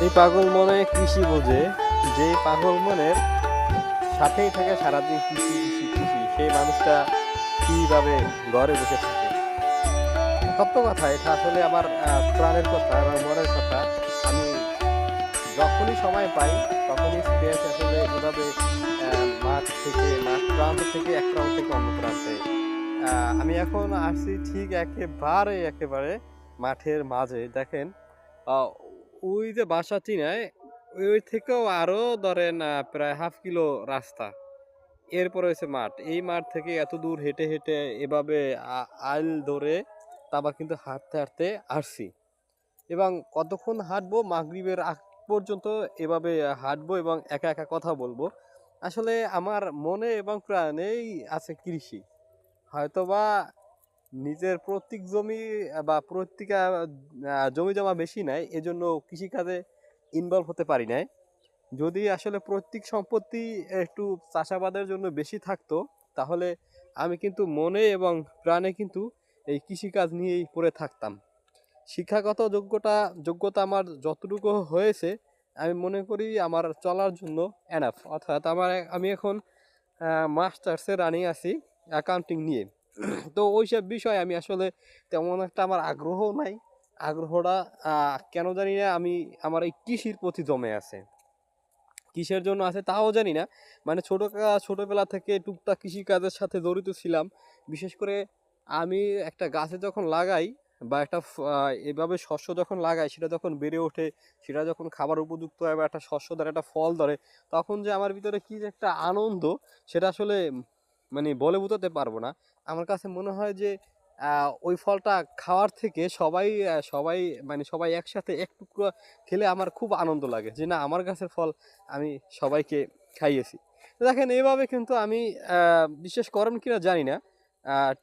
এই পাগল মনে কৃষি বোঝে, যে পাগল মনের সাথেই থাকে সারাদিন কৃষি কৃষি কৃষি, সেই মানুষটা কিভাবে ঘরে বসে থাকে? সত্য কথা, এটা আসলে আমার প্রাণের কথা, আমার মনের কথা। আমি যখনই সময় পাই তখনই ছুটে আসি আসলে এভাবে মাঠ প্রান্ত থেকে এক প্রান্ত থেকে অন্য প্রান্তে। আমি এখন আসছি ঠিক একেবারে মাঠের মাঝে। দেখেন, ওই যে বাসা চিনায়, ওই থেকেও আরো ধরেন প্রায় হাফ কিলো রাস্তা। এরপরে হচ্ছে মাঠ। এই মাঠ থেকে এত দূর হেঁটে হেঁটে এভাবে আইল ধরে তারপর কিন্তু হাঁটতে হাঁটতে আসছি। এবং কতক্ষণ হাঁটবো, মাগরিবের আগ পর্যন্ত এভাবে হাঁটবো এবং একা একা কথা বলবো। আসলে আমার মনে এবং প্রাণেই আছে কৃষি। হয়তোবা নিজের প্রত্যেক জমি বা প্রত্যেক জমি জমা বেশি নাই, এজন্য কৃষিকাজে ইনভলভ হতে পারি নাই। যদি আসলে প্রত্যেক সম্পত্তি একটু চাষাবাদের জন্য বেশি থাকতো, তাহলে আমি কিন্তু মনে এবং প্রাণে কিন্তু এই কৃষিকাজ নিয়েই পড়ে থাকতাম। শিক্ষাগত যোগ্যতা আমার যতটুকু হয়েছে, আমি মনে করি আমার চলার জন্য এনাফ। অর্থাৎ আমি এখন মাস্টার্সে রানিং আছি অ্যাকাউন্টিং নিয়ে। তো ওইসব বিষয়ে আমি আসলে তেমন একটা আমার আগ্রহও নাই। আগ্রহটা কেন জানি না, আমার এই কৃষির প্রতি জমে আছে। কিসের জন্য আছে তাও জানি না। মানে ছোটবেলা থেকে টুকটাক কৃষিকাজের সাথে জড়িত ছিলাম। বিশেষ করে আমি একটা গাছে যখন লাগাই বা এভাবে শস্য যখন লাগাই, সেটা যখন বেড়ে ওঠে, সেটা যখন খাবার উপযুক্ত হয় বা একটা শস্য ধরে, একটা ফল ধরে, তখন যে আমার ভিতরে কি যে একটা আনন্দ, সেটা আসলে মানে বলে বোঝাতে পারবো না। আমার কাছে মনে হয় যে ওই ফলটা খাওয়ার থেকে সবাই একসাথে এক টুকরো খেলে আমার খুব আনন্দ লাগে, যে না, আমার গাছের ফল আমি সবাইকে খাইয়েছি। তো দেখেন, এইভাবে কিন্তু আমি বিশ্বাস করেন কিনা জানি না,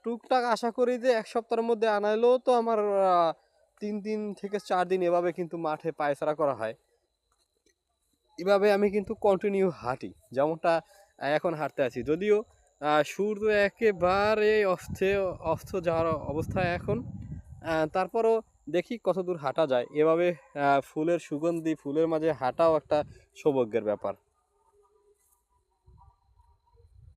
টুকটাক আশা করি যে এক সপ্তাহের মধ্যে আনাইলেও তো আমার 3 দিন থেকে 4 দিন এভাবে কিন্তু মাঠে পায়চারা করা হয়। এভাবে আমি কিন্তু কন্টিনিউ হাঁটি, যেমনটা এখন হাঁটতে আছি। যদিও সূর্য একেবারে অস্ত যাওয়ার অবস্থায় এখন, তারপরও দেখি কতদূর হাঁটা যায়। এভাবে ফুলের সুগন্ধি, ফুলের মাঝে হাঁটাও একটা সৌভাগ্যের ব্যাপার।